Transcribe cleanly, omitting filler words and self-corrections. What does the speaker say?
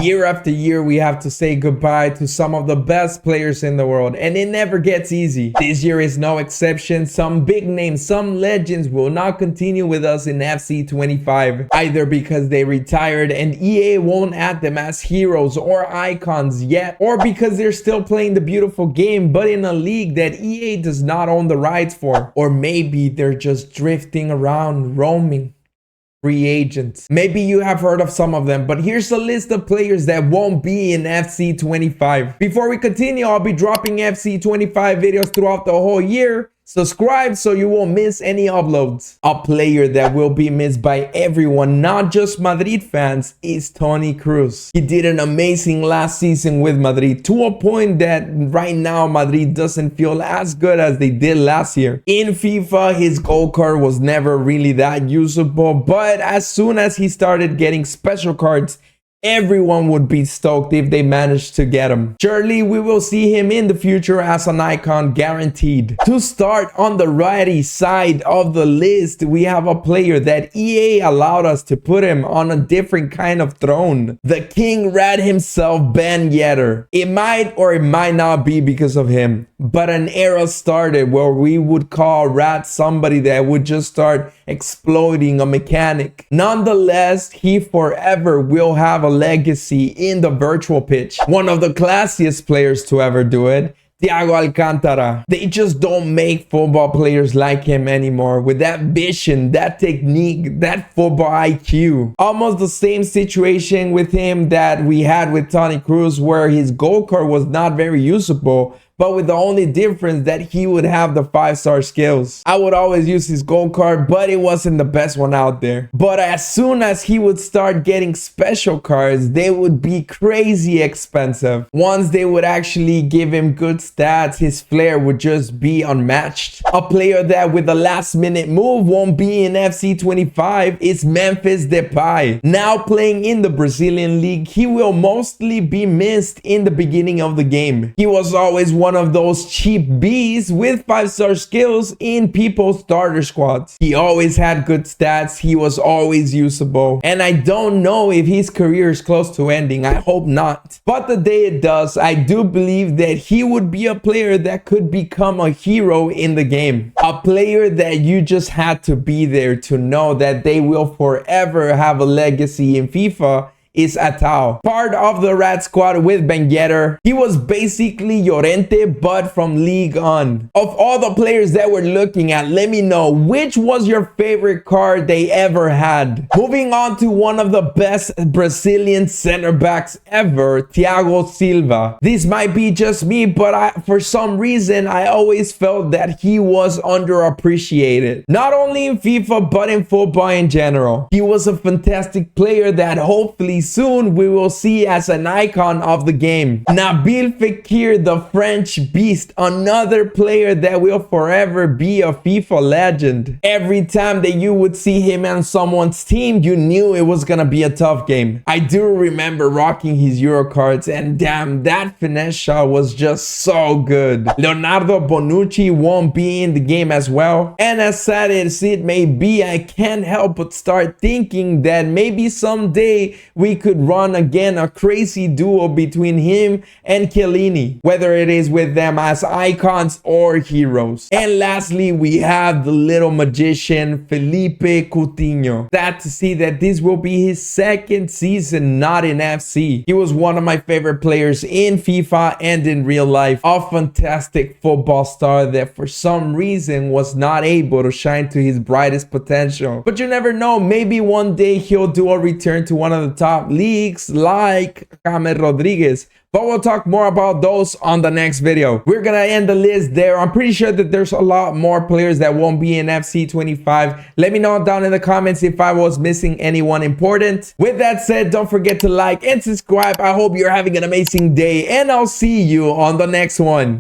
Year after year, we have to say goodbye to some of the best players in the world, and it never gets easy. This year is no exception. Some big names, some legends will not continue with us in FC 25, either because they retired and EA won't add them as heroes or icons yet, or because they're still playing the beautiful game but in a league that EA does not own the rights for, or maybe they're just drifting around, roaming. Free agents. Maybe you have heard of some of them, but here's a list of players that won't be in FC 25. Before we continue, I'll be dropping FC 25 videos throughout the whole year. Subscribe so you won't miss any uploads. A player that will be missed by everyone, not just Madrid fans, is Toni Kroos. He did an amazing last season with Madrid, to a point that right now Madrid doesn't feel as good as they did last year. In FIFA, his gold card was never really that usable, but as soon as he started getting special cards, everyone would be stoked if they managed to get him. Surely we will see him in the future as an icon, guaranteed. To start, on the righty side of the list, we have a player that EA allowed us to put him on a different kind of throne. The King Rat himself, Ben Yedder. It might or it might not be because of him, but an era started where we would call Rat somebody that would just start exploiting a mechanic. Nonetheless, he forever will have a legacy in the virtual pitch. One of the classiest players to ever do it, Thiago Alcantara. They just don't make football players like him anymore, with that vision, that technique, that football IQ. Almost the same situation with him that we had with Toni Kroos, where his gold card was not very usable, but with the only difference that he would have the 5-star skills. I would always use his gold card, but it wasn't the best one out there. But as soon as he would start getting special cards, they would be crazy expensive. Once they would actually give him good stats, his flair would just be unmatched. A player that with a last minute move won't be in FC 25 is Memphis Depay. Now playing in the Brazilian league, he will mostly be missed in the beginning of the game. He was always one of those cheap bees with 5-star skills in people's starter squads. He always had good stats, he was always usable, and I don't know if his career is close to ending. I hope not. But the day it does, I do believe that he would be a player that could become a hero in the game. A player that you just had to be there to know that they will forever have a legacy in FIFA is Atao. Part of the Rat squad with Ben Yedder. He was basically Llorente but from League On. Of all the players that we're looking at, let me know which was your favorite card they ever had. Moving on to one of the best Brazilian center backs ever, Thiago Silva. This might be just me, but for some reason I always felt that he was underappreciated. Not only in FIFA but in football in general. He was a fantastic player that hopefully soon we will see as an icon of the game. Nabil Fekir, the French beast, another player that will forever be a FIFA legend. Every time that you would see him on someone's team, you knew it was gonna be a tough game. I do remember rocking his Euro cards, and damn, that finesse shot was just so good. Leonardo Bonucci won't be in the game as well, and as sad as it may be, I can't help but start thinking that maybe someday we could run again a crazy duo between him and Chiellini, whether it is with them as icons or heroes. And lastly, we have the little magician Felipe Coutinho. Sad to see that this will be his second season not in FC. He was one of my favorite players in FIFA and in real life. A fantastic football star that for some reason was not able to shine to his brightest potential. But you never know, maybe one day he'll do a return to one of the top leagues like James Rodriguez. But we'll talk more about those on the next video. We're gonna end the list there. I'm pretty sure that there's a lot more players that won't be in FC 25. Let me know down in the comments if I was missing anyone important. With that said, don't forget to like and subscribe. I hope you're having an amazing day, and I'll see you on the next one.